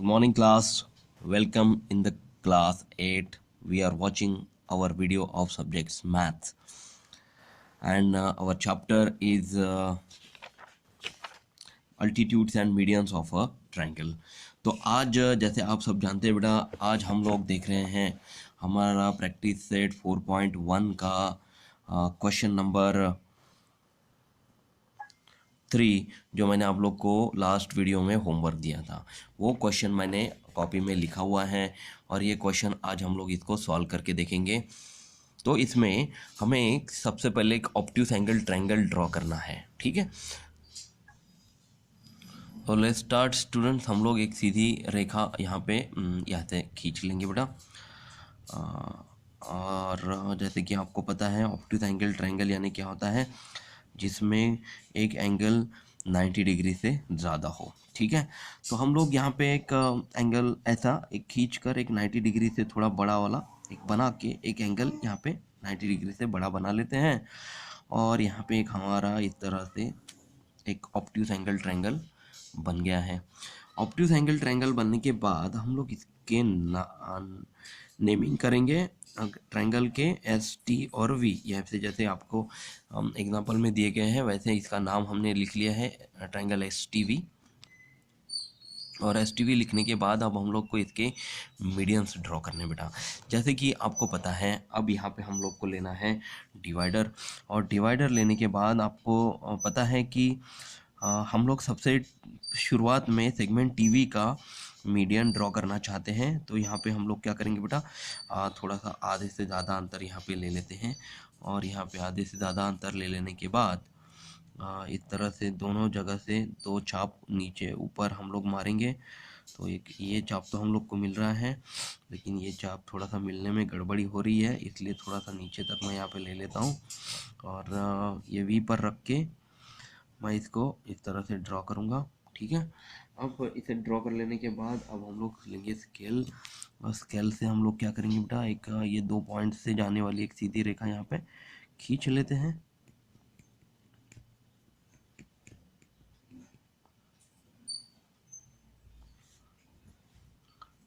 Good morning, class. Welcome in the class 8. We are watching our video of subjects maths, and our chapter is altitudes and medians of a triangle. तो आज जैसे आप सब जानते हैं बेटा, आज हम लोग देख रहे हैं हमारा प्रैक्टिस सेट 4.1 का क्वेश्चन नंबर 3 जो मैंने आप लोग को लास्ट वीडियो में होमवर्क दिया था। वो क्वेश्चन मैंने कॉपी में लिखा हुआ है और ये क्वेश्चन आज हम लोग इसको सॉल्व करके देखेंगे। तो इसमें हमें सबसे पहले एक ऑब्ट्यूस एंगल ट्रायंगल ड्रॉ करना है, ठीक है। तो लेट्स स्टार्ट स्टूडेंट्स। हम लोग एक सीधी रेखा यहाँ पे यहाँ से खींच लेंगे बेटा। और जैसे कि आपको पता है ऑब्ट्यूस एंगल ट्रायंगल यानी क्या होता है, जिसमें एक एंगल 90 डिग्री से ज़्यादा हो, ठीक है। तो हम लोग यहाँ पे एक एंगल ऐसा एक खींच कर एक 90 डिग्री से थोड़ा बड़ा वाला एक बना के एक एंगल यहाँ पे 90 डिग्री से बड़ा बना लेते हैं। और यहाँ पे एक हमारा इस तरह से एक ऑब्ट्यूस एंगल ट्रायंगल बन गया है। ऑब्ट्यूस एंगल ट्रायंगल बनने के बाद हम लोग इसके नेमिंग करेंगे ट्रायंगल के एस टी और वी। यहाँ से जैसे आपको एग्जांपल में दिए गए हैं वैसे इसका नाम हमने लिख लिया है ट्रायंगल एस टी वी। और एस टी वी लिखने के बाद अब हम लोग को इसके मीडियंस ड्रॉ करने बेटा। जैसे कि आपको पता है अब यहाँ पे हम लोग को लेना है डिवाइडर। और डिवाइडर लेने के बाद आपको पता है कि हम लोग सबसे शुरुआत में सेगमेंट टीवी का मीडियन ड्रॉ करना चाहते हैं। तो यहाँ पे हम लोग क्या करेंगे बेटा, थोड़ा सा आधे से ज़्यादा अंतर यहाँ पे ले लेते हैं। और यहाँ पे आधे से ज़्यादा अंतर ले लेने के बाद इस तरह से दोनों जगह से दो चाप नीचे ऊपर हम लोग मारेंगे। तो एक ये चाप तो हम लोग को मिल रहा है, लेकिन ये चाप थोड़ा सा मिलने में गड़बड़ी हो रही है, इसलिए थोड़ा सा नीचे तक मैं यहाँ पे ले लेता हूँ। और ये वी पर रख के मैं इसको इस तरह से ड्रॉ करूँगा, ठीक है। अब इसे ड्रॉ कर लेने के बाद अब हम लोग लेंगे स्केल। और स्केल से हम लोग क्या करेंगे बेटा, एक ये 2 पॉइंट से जाने वाली एक सीधी रेखा यहाँ पे खींच लेते हैं।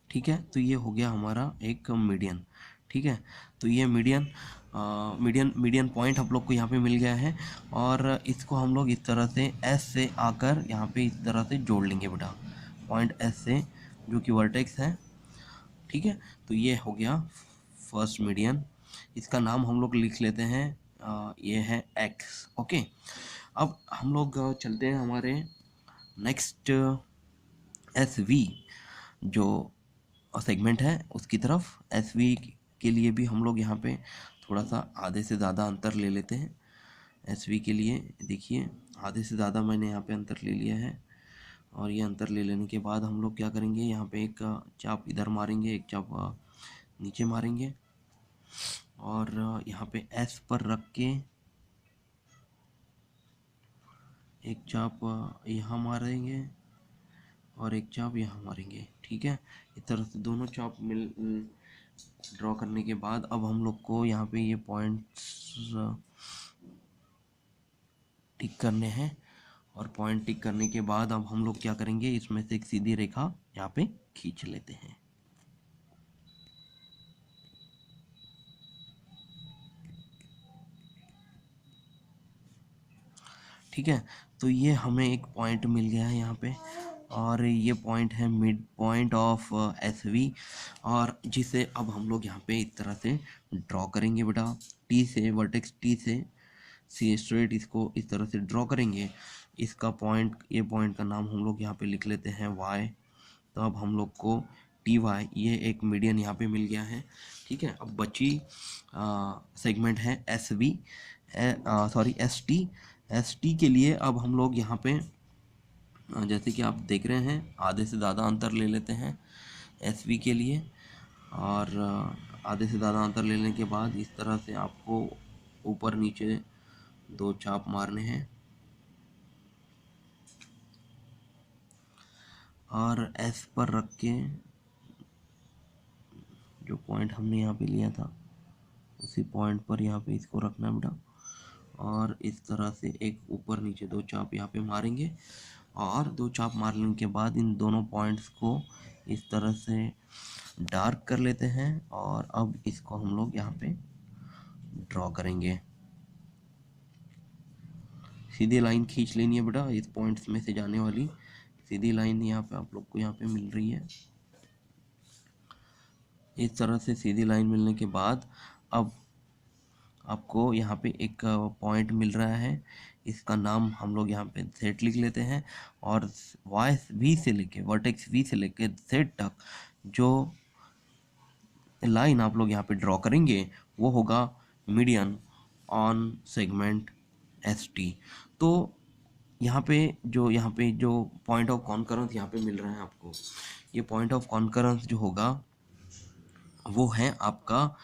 ठीक है, तो ये हो गया हमारा एक मीडियन, ठीक है। तो ये मीडियन पॉइंट हम लोग को यहाँ पे मिल गया है। और इसको हम लोग इस तरह से एस से आकर यहाँ पे इस तरह से जोड़ लेंगे बेटा, पॉइंट एस से जो कि वर्टेक्स है, ठीक है। तो ये हो गया फर्स्ट मीडियन। इसका नाम हम लोग लिख लेते हैं ये है एक्स, ओके। अब हम लोग चलते हैं हमारे नेक्स्ट एस वी जो सेगमेंट है उसकी तरफ। एस वी के लिए भी हम लोग यहाँ पे थोड़ा सा आधे से ज़्यादा अंतर ले लेते हैं। एस वी के लिए देखिए आधे से ज़्यादा मैंने यहाँ पे अंतर ले लिया है। और ये अंतर ले लेने के बाद हम लोग क्या करेंगे, यहाँ पे एक चाप इधर मारेंगे, एक चाप नीचे मारेंगे। और यहाँ पे एस पर रख के एक चाप यहाँ मारेंगे और एक चाप यहाँ मारेंगे, ठीक है। इस तरह से दोनों चाप मिल ड्रॉ करने के बाद अब हम लोग को यहाँ पे ये पॉइंट्स टिक करने हैं। और पॉइंट टिक करने के बाद अब हम लोग क्या करेंगे, इसमें से एक सीधी रेखा यहाँ पे खींच लेते हैं। ठीक है, तो ये हमें एक पॉइंट मिल गया है यहाँ पे। और ये पॉइंट है mid point of S V. और जिसे अब हम लोग यहाँ पे इस तरह से ड्रॉ करेंगे बेटा, टी से वर्टेक्स टी से सी स्ट्रेट इसको इस तरह से ड्रॉ करेंगे। इसका पॉइंट ये पॉइंट का नाम हम लोग यहाँ पे लिख लेते हैं वाई। तो अब हम लोग को टी वाई ये एक मीडियन यहाँ पे मिल गया है, ठीक है। अब बची सेगमेंट है S V sorry S T. S T के लिए अब हम लोग यहाँ पे जैसे कि आप देख रहे हैं आधे से ज़्यादा अंतर ले लेते हैं एस वी के लिए। और आधे से ज़्यादा अंतर लेने के बाद इस तरह से आपको ऊपर नीचे दो चाप मारने हैं। और एस पर रख के जो पॉइंट हमने यहाँ पे लिया था उसी पॉइंट पर यहाँ पे इसको रखना बेटा। और इस तरह से एक ऊपर नीचे दो चाप यहाँ पे मारेंगे। और दो चाप मारने के बाद इन दोनों पॉइंट्स को इस तरह से डार्क कर लेते हैं और अब इसको हम लोग यहाँ पे ड्रॉ करेंगे। सीधी लाइन खींच लेनी है बेटा, इस पॉइंट्स में से जाने वाली सीधी लाइन यहाँ पे आप लोग को यहाँ पे मिल रही है। इस तरह से सीधी लाइन मिलने के बाद अब आपको यहाँ पे एक पॉइंट मिल रहा है, इसका नाम हम लोग यहाँ पे सेट लिख लेते हैं और वाई वी से लेके वर्टेक्स वी से लेके सेट तक जो लाइन आप लोग यहाँ पे ड्रॉ करेंगे वो होगा median on segment S T. तो यहाँ पे जो पॉइंट ऑफ कॉन्करेंस यहाँ पे मिल रहा है आपको, ये पॉइंट ऑफ कॉन्करेंस जो होगा वो है आपका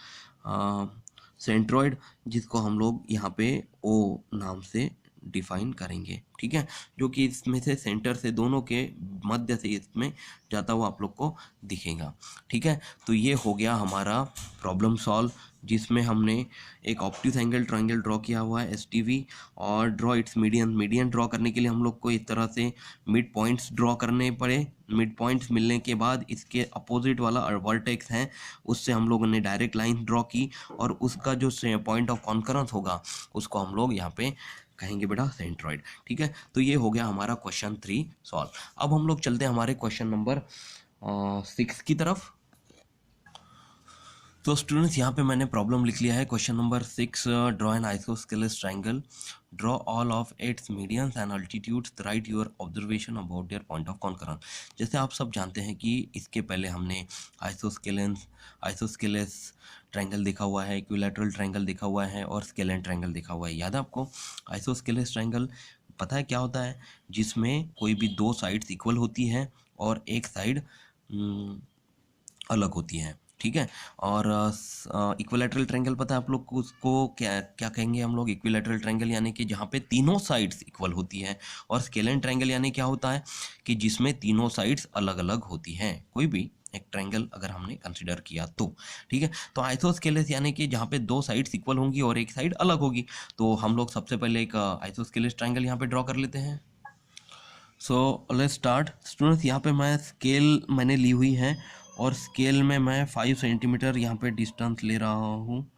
सेंट्रॉइड, जिसको हम लोग यहाँ पे ओ नाम से डिफाइन करेंगे, ठीक है, जो कि इसमें से सेंटर से दोनों के मध्य से इसमें जाता हुआ आप लोग को दिखेगा, ठीक है। तो ये हो गया हमारा प्रॉब्लम सॉल्व, जिसमें हमने एक ऑब्ट्यूज एंगल ट्रायंगल ड्रॉ किया हुआ है एसटीवी, और ड्रॉ इट्स मीडियन ड्रॉ करने के लिए हम लोग को इस तरह से मिड पॉइंट्स ड्रॉ करने पड़े। मिड पॉइंट्स मिलने के बाद इसके अपोजिट वाला वर्टेक्स है उससे हम लोगों ने डायरेक्ट लाइन ड्रॉ की, और उसका जो पॉइंट ऑफ कॉन्करेंस होगा उसको हम लोग यहाँ पे कहेंगे बेटा सेंट्रॉइड, ठीक है। तो ये हो गया हमारा क्वेश्चन 3 सॉल्व। अब हम लोग चलते हैं हमारे क्वेश्चन नंबर 6 की तरफ। तो स्टूडेंट्स यहाँ पे मैंने प्रॉब्लम लिख लिया है question number 6, draw an isosceles triangle, draw all of its medians and altitudes, right your observation about their point of concurrence. जैसे आप सब जानते हैं कि इसके पहले हमने आइसोस्केलेस ट्रायंगल देखा हुआ है, इक्विलैटरल ट्रायंगल देखा हुआ है और स्केलेन ट्रायंगल देखा हुआ है। याद है आपको? आइसोस्केलेस ट्रायंगल पता है क्या होता है? जिसमें कोई भी दो साइड्स इक्वल होती है और एक साइड अलग होती है, ठीक है। और इक्विलैटरल ट्रायंगल पता है आप लोग को, उसको क्या क्या कहेंगे हम लोग? इक्विलैटरल ट्रायंगल यानी कि जहाँ पे तीनों साइड्स इक्वल होती है। और स्केलेन ट्रायंगल यानी क्या होता है कि जिसमें तीनों साइड्स अलग अलग होती हैं, कोई भी एक ट्रायंगल अगर हमने कंसिडर किया तो, ठीक है। तो आइसोस्केलेस यानी कि जहाँ पे दो साइड्स इक्वल होंगी और एक साइड अलग होगी। तो हम लोग सबसे पहले एक आइसोस्केलेस ट्रायंगल यहाँ पे ड्रॉ कर लेते हैं। So let's start students. यहाँ पे मैं स्केल मैंने ली हुई है और स्केल में मैं 5 सेंटीमीटर यहाँ पे डिस्टेंस ले रहा हूँ।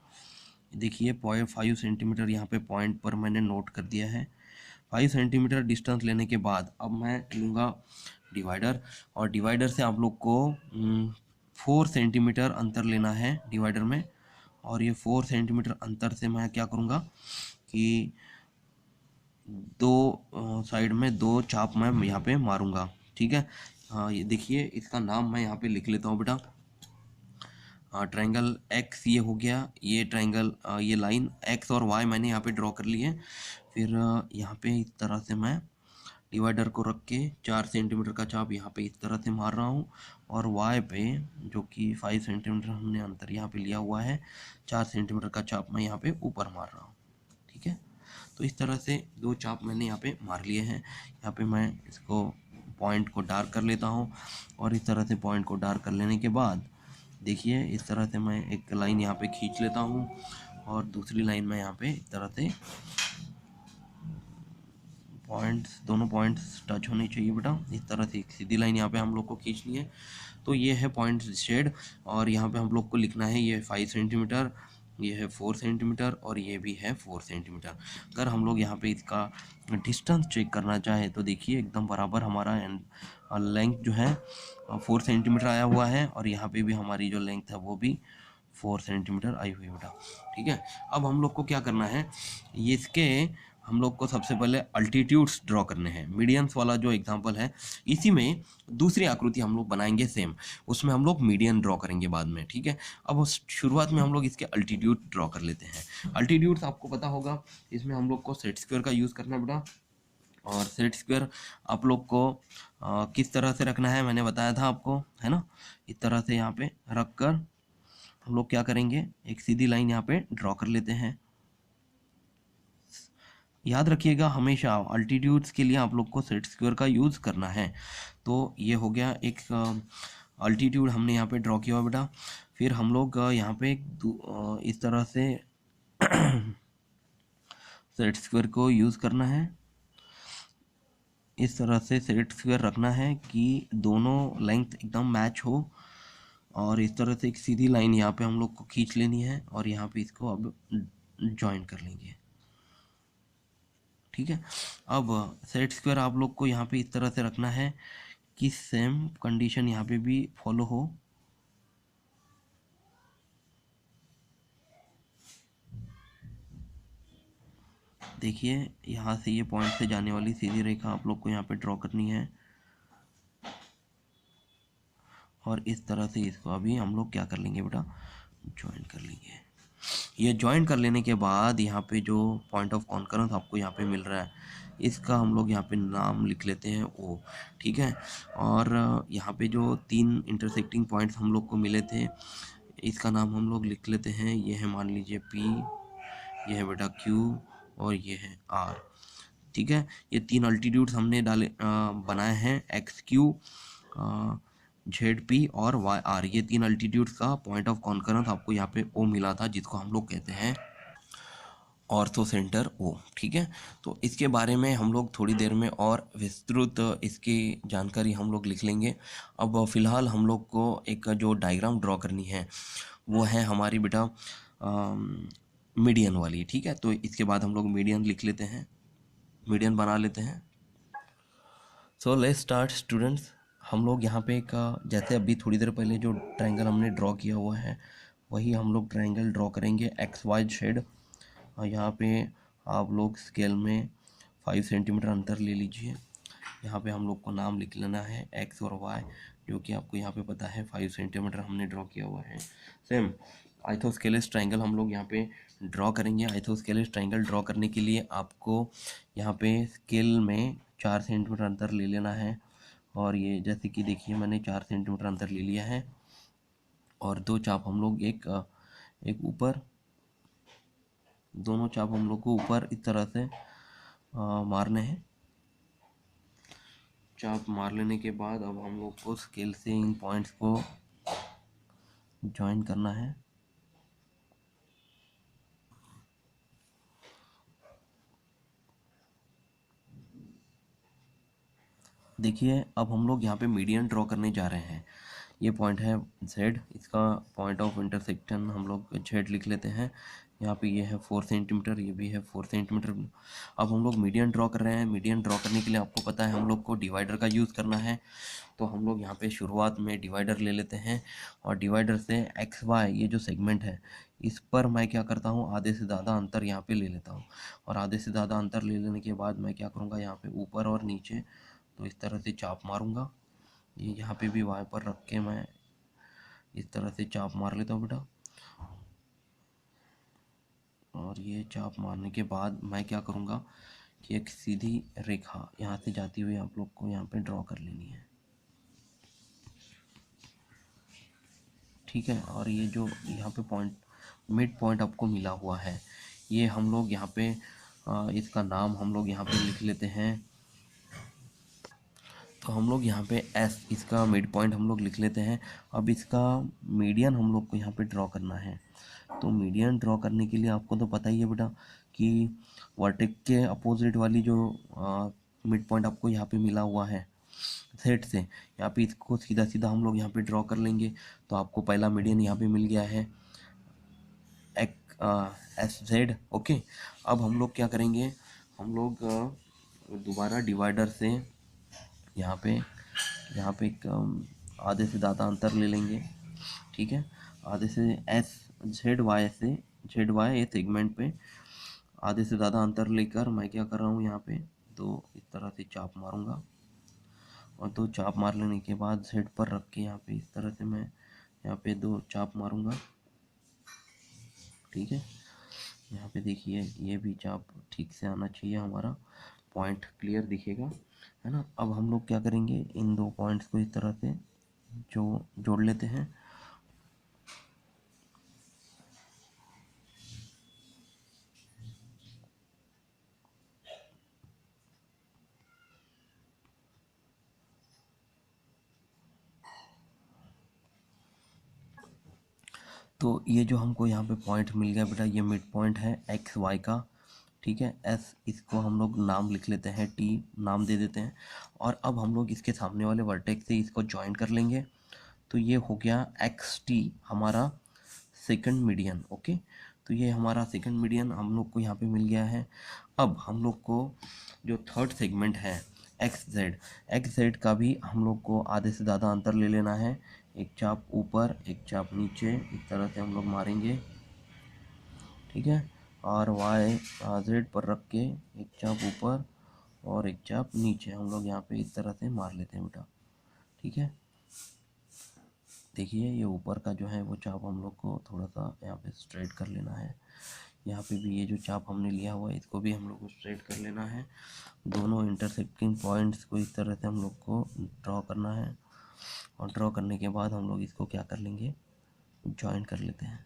देखिए 5 सेंटीमीटर यहाँ पे पॉइंट पर मैंने नोट कर दिया है। 5 सेंटीमीटर डिस्टेंस लेने के बाद अब मैं लूँगा डिवाइडर, और डिवाइडर से आप लोग को 4 सेंटीमीटर अंतर लेना है डिवाइडर में। और ये 4 सेंटीमीटर अंतर से मैं क्या करूँगा कि दो साइड में दो चाप मैं यहाँ पे मारूंगा, ठीक है। हाँ ये देखिए, इसका नाम मैं यहाँ पे लिख लेता हूँ बेटा। ट्रायंगल एक्स ये हो गया, ये ट्रायंगल ये लाइन एक्स और वाई मैंने यहाँ पे ड्रॉ कर ली है। फिर यहाँ पे इस तरह से मैं डिवाइडर को रख के 4 सेंटीमीटर का चाप यहाँ पे इस तरह से मार रहा हूँ, और वाई पे जो कि 5 सेंटीमीटर हमने अंतर यहाँ पे लिया हुआ है, 4 सेंटीमीटर का चाप मैं यहाँ पे ऊपर मार रहा हूँ, ठीक है। तो इस तरह से दो चाप मैंने यहाँ पे मार लिए हैं। यहाँ पे मैं इसको पॉइंट को डार्क कर लेता हूँ, और इस तरह से पॉइंट को डार्क कर लेने के बाद देखिए इस तरह से मैं एक लाइन यहाँ पे खींच लेता हूँ, और दूसरी लाइन में यहाँ पे इस तरह से दोनों पॉइंट्स टच होने चाहिए बेटा। इस तरह से एक सीधी लाइन यहाँ पे हम लोग को खींचनी है। तो ये है पॉइंट शेड, और यहाँ पे हम लोग को लिखना है ये 5 सेंटीमीटर, ये है 4 सेंटीमीटर, और ये भी है 4 सेंटीमीटर। अगर हम लोग यहाँ पे इसका डिस्टेंस चेक करना चाहे तो देखिए एकदम बराबर हमारा लेंथ जो है 4 सेंटीमीटर आया हुआ है, और यहाँ पे भी हमारी जो लेंथ है वो भी 4 सेंटीमीटर आई हुई है बेटा, ठीक है। अब हम लोग को क्या करना है, ये इसके हम लोग को सबसे पहले अल्टीट्यूड्स ड्रॉ करने हैं। मीडियंस वाला जो एग्जांपल है, इसी में दूसरी आकृति हम लोग बनाएंगे सेम, उसमें हम लोग मीडियन ड्रॉ करेंगे बाद में, ठीक है। अब शुरुआत में हम लोग इसके अल्टीट्यूड ड्रॉ कर लेते हैं। अल्टीट्यूड्स आपको पता होगा, इसमें हम लोग को सेट स्क्वायर का यूज़ करना है बेटा। और सेट स्क्वायर आप लोग को किस तरह से रखना है मैंने बताया था आपको, है ना। इस तरह से यहाँ पे रख कर हम लोग क्या करेंगे, एक सीधी लाइन यहाँ पे ड्रॉ कर लेते हैं। याद रखिएगा हमेशा अल्टीट्यूड्स के लिए आप लोग को सेट स्क्वायर का यूज़ करना है। तो ये हो गया एक अल्टीट्यूड हमने यहाँ पे ड्रॉ किया हुआ बेटा। फिर हम लोग यहाँ पे इस तरह से सेट स्क्वायर को यूज़ करना है। इस तरह से सेट स्क्वायर रखना है कि दोनों लेंथ एकदम मैच हो, और इस तरह से एक सीधी लाइन यहाँ पे हम लोग को खींच लेनी है और यहाँ पे इसको अब ज्वाइन कर लेंगे। ठीक है, अब सेट स्क्वायर आप लोग को यहाँ पे इस तरह से रखना है कि सेम कंडीशन यहाँ पे भी फॉलो हो। देखिए यहाँ से ये पॉइंट से जाने वाली सीधी रेखा आप लोग को यहाँ पे ड्रॉ करनी है, और इस तरह से इसको अभी हम लोग क्या कर लेंगे बेटा, ज्वाइन कर लेंगे। ये ज्वाइन कर लेने के बाद यहाँ पे जो पॉइंट ऑफ कॉन्करेंस आपको यहाँ पे मिल रहा है, इसका हम लोग यहाँ पे नाम लिख लेते हैं ओ। ठीक है, और यहाँ पे जो तीन इंटरसेक्टिंग पॉइंट्स हम लोग को मिले थे, इसका नाम हम लोग लिख लेते हैं। ये है मान लीजिए पी, ये है बेटा क्यू, और ये है आर। ठीक है, ये तीन अल्टीट्यूड्स हमने डाले बनाए हैं, एक्स क्यू, जेड पी और वाई आर। ये तीन अल्टीट्यूड्स का पॉइंट ऑफ कॉन्करेंस आपको यहाँ पे ओ मिला था, जिसको हम लोग कहते हैं ऑर्थो सेंटर ओ। ठीक है, तो इसके बारे में हम लोग थोड़ी देर में और विस्तृत इसकी जानकारी हम लोग लिख लेंगे। अब फ़िलहाल हम लोग को एक जो डायग्राम ड्रॉ करनी है वो है हमारी बेटा मीडियन वाली। ठीक है, तो इसके बाद हम लोग मीडियन लिख लेते हैं, मीडियन बना लेते हैं। So let's start students. हम लोग यहाँ पे एक जैसे अभी थोड़ी देर पहले जो ट्रायंगल हमने ड्रॉ किया हुआ है, वही हम लोग ट्रायंगल ड्रॉ करेंगे एक्स वाई जेड। और यहाँ पे आप लोग स्केल में 5 सेंटीमीटर अंतर ले लीजिए। यहाँ पे हम लोग को नाम लिख लेना है एक्स और वाई, जो कि आपको यहाँ पे पता है 5 सेंटीमीटर हमने ड्रॉ किया हुआ है। सेम आइथोस्केलेस ट्रायंगल हम लोग यहाँ पे ड्रॉ करेंगे। आइथोस्केलेस ट्रायंगल ड्रॉ करने के लिए आपको यहाँ पे स्केल में 4 सेंटीमीटर अंतर ले लेना है। और ये जैसे कि देखिए मैंने 4 सेंटीमीटर अंतर ले लिया है, और दो चाप हम लोग एक ऊपर, दोनों चाप हम लोग को ऊपर इस तरह से मारने हैं। चाप मार लेने के बाद अब हम लोग को स्केल से इन पॉइंट्स को ज्वाइन करना है। देखिए अब हम लोग यहाँ पे मीडियन ड्रॉ करने जा रहे हैं। ये पॉइंट है z, इसका पॉइंट ऑफ इंटरसेक्शन हम लोग z लिख लेते हैं। यहाँ पे ये है 4 सेंटीमीटर, ये भी है 4 सेंटीमीटर। अब हम लोग मीडियन ड्रॉ कर रहे हैं। मीडियन ड्रॉ करने के लिए आपको पता है हम लोग को डिवाइडर का यूज़ करना है। तो हम लोग यहाँ पे शुरुआत में डिवाइडर ले लेते हैं, और डिवाइडर से एक्स वाई ये जो सेगमेंट है, इस पर मैं क्या करता हूँ, आधे से ज़्यादा अंतर यहाँ पे ले लेता हूँ। और आधे से ज़्यादा अंतर ले लेने के बाद मैं क्या करूँगा, यहाँ पे ऊपर और नीचे तो इस तरह से चाप मारूँगा। ये यहाँ पे भी वाई पर रख के मैं इस तरह से चाप मार लेता हूँ बेटा। और ये चाप मारने के बाद मैं क्या करूँगा कि एक सीधी रेखा यहाँ से जाती हुई आप लोग को यहाँ पे ड्रॉ कर लेनी है। ठीक है, और ये जो यहाँ पे पॉइंट, मिड पॉइंट आपको मिला हुआ है, ये हम लोग यहाँ पे इसका नाम हम लोग यहाँ पे लिख लेते हैं। तो हम लोग यहाँ पे एस, इसका मिड पॉइंट हम लोग लिख लेते हैं। अब इसका मीडियन हम लोग को यहाँ पे ड्रॉ करना है। तो मीडियन ड्रॉ करने के लिए आपको तो पता ही है बेटा कि वर्टेक्स के अपोजिट वाली जो मिड पॉइंट आपको यहाँ पे मिला हुआ है सेट से, यहाँ पे इसको सीधा सीधा हम लोग यहाँ पे ड्रॉ कर लेंगे। तो आपको पहला मीडियन यहाँ पे मिल गया है एक एस जेड। ओके, अब हम लोग क्या करेंगे, हम लोग दोबारा डिवाइडर से यहाँ पे एक आधे से ज़्यादा अंतर ले लेंगे। ठीक है, आधे से एस जेड वाई ये सेगमेंट पे आधे से ज़्यादा अंतर लेकर मैं क्या कर रहा हूँ, यहाँ पे दो इस तरह से चाप मारूंगा। और दो चाप मार लेने के बाद जेड पर रख के यहाँ पे इस तरह से मैं यहाँ पे दो चाप मारूंगा। ठीक है, यहाँ पे देखिए ये भी चाप ठीक से आना चाहिए, हमारा पॉइंट क्लियर दिखेगा, है ना। अब हम लोग क्या करेंगे, इन दो पॉइंट्स को इस तरह से जो जोड़ लेते हैं। तो ये जो हमको यहाँ पे पॉइंट मिल गया बेटा, ये मिड पॉइंट है एक्स वाई का। ठीक है। एस इसको हम लोग नाम लिख लेते हैं, टी नाम दे देते हैं। और अब हम लोग इसके सामने वाले वर्टेक्स से इसको ज्वाइन कर लेंगे। तो ये हो गया एक्स टी हमारा सेकंड मीडियन। ओके, तो ये हमारा सेकंड मीडियन हम लोग को यहाँ पे मिल गया है। अब हम लोग को जो थर्ड सेगमेंट है एक्स जेड का भी हम लोग को आधे से ज़्यादा अंतर ले लेना है। एक चाप ऊपर एक चाप नीचे, इस तरह से हम लोग मारेंगे। ठीक है, और वाई जेड पर रख के एक चाप ऊपर और एक चाप नीचे हम लोग यहाँ पे इस तरह से मार लेते हैं बेटा। ठीक है, देखिए ये ऊपर का जो है वो चाप हम लोग को थोड़ा सा यहाँ पे स्ट्रेट कर लेना है। यहाँ पे भी ये जो चाप हमने लिया हुआ है इसको भी हम लोग को स्ट्रेट कर लेना है। दोनों इंटरसेक्टिंग पॉइंट्स को इस तरह से हम लोग को ड्रॉ करना है। और ड्रॉ करने के बाद हम लोग इसको क्या कर लेंगे, ज्वाइन कर लेते हैं।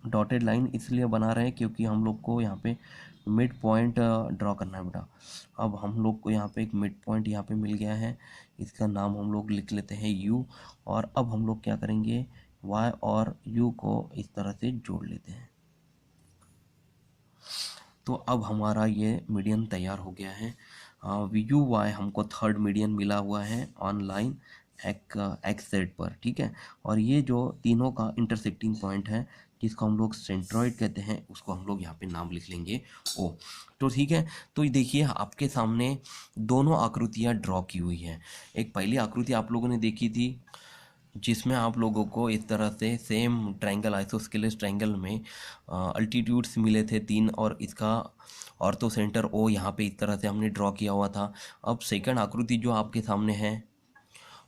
डॉटेड लाइन इसलिए बना रहे हैं क्योंकि हम लोग को यहाँ पे मिड पॉइंट ड्रॉ करना है बेटा। अब हम लोग को यहाँ पे एक मिड पॉइंट यहाँ पे मिल गया है, इसका नाम हम लोग लिख लेते हैं यू। और अब हम लोग क्या करेंगे, वाई और यू को इस तरह से जोड़ लेते हैं। तो अब हमारा ये मीडियन तैयार हो गया है। यू वाई हमको थर्ड मीडियन मिला हुआ है ऑन लाइन एक्स जेड पर। ठीक है, और ये जो तीनों का इंटरसेक्टिंग पॉइंट है जिसको हम लोग सेंट्रॉइड कहते हैं उसको हम लोग यहाँ पे नाम लिख लेंगे ओ। तो ठीक है, तो ये देखिए आपके सामने दोनों आकृतियाँ ड्रॉ की हुई हैं। एक पहली आकृति आप लोगों ने देखी थी जिसमें आप लोगों को इस तरह से सेम ट्रायंगल आइसोस्केलेस ट्रायंगल में अल्टीट्यूड्स मिले थे 3 और इसका ऑर्थो सेंटर ओ यहाँ पे इस तरह से हमने ड्रॉ किया हुआ था। अब सेकंड आकृति जो आपके सामने है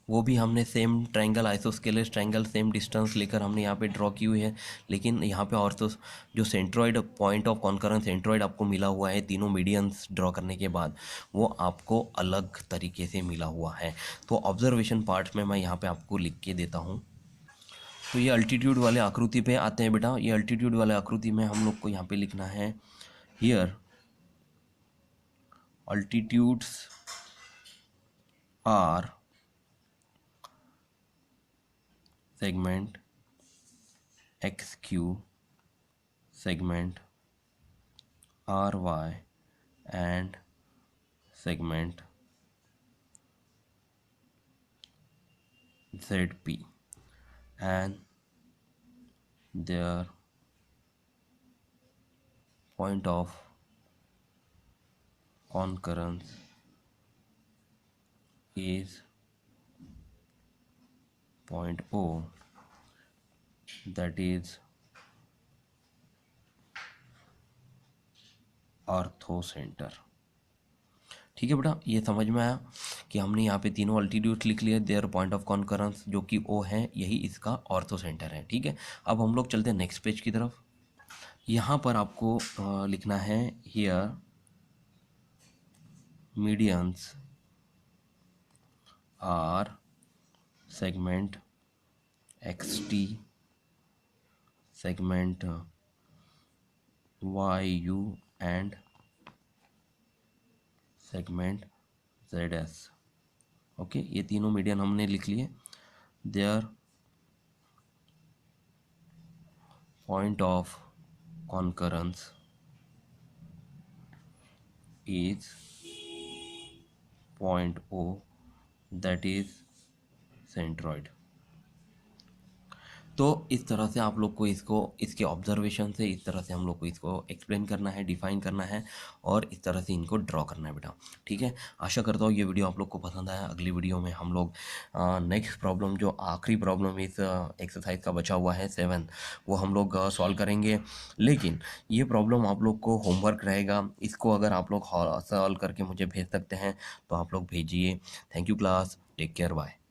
वो भी हमने same triangle isosceles triangle same distance लेकर हमने यहाँ पे ड्रॉ की हुई है। लेकिन यहाँ पे ऑर्थो जो centroid point of concurrence centroid आपको मिला हुआ है तीनों मीडियंस ड्रॉ करने के बाद, वो आपको अलग तरीके से मिला हुआ है। तो ऑब्जर्वेशन पार्ट में मैं यहाँ पे आपको लिख के देता हूँ। तो ये अल्टीट्यूड वाले आकृति पे आते हैं बेटा। ये अल्टीट्यूड वाले आकृति में हम लोग को यहाँ पे लिखना है here altitudes are segment xq, segment ry and segment zp, and their point of concurrence is point O, that is ortho centre. ठीक है बेटा, ये समझ में आया कि हमने यहाँ पे तीनों अल्टीट्यूड लिख लिए, देयर पॉइंट ऑफ कॉन्करेंस जो कि ओ है यही इसका ऑर्थो सेंटर है। ठीक है, अब हम लोग चलते हैं नेक्स्ट पेज की तरफ। यहाँ पर आपको लिखना है here medians are segment xt, segment yu and segment zs। Okay, ये तीनों मीडियन हमने लिख लिए। There point of concurrence is point O, that is centroid. तो इस तरह से आप लोग को इसको इसके ऑब्जर्वेशन से इस तरह से हम लोग को इसको एक्सप्लेन करना है, डिफाइन करना है और इस तरह से इनको ड्रॉ करना है बेटा। ठीक है, आशा करता हूँ ये वीडियो आप लोग को पसंद आया। अगली वीडियो में हम लोग नेक्स्ट प्रॉब्लम जो आखिरी प्रॉब्लम इस एक्सरसाइज का बचा हुआ है 7, वो हम लोग सॉल्व करेंगे। लेकिन ये प्रॉब्लम आप लोग को होमवर्क रहेगा, इसको अगर आप लोग सॉल्व करके मुझे भेज सकते हैं तो आप लोग भेजिए। Thank you class, take care, bye.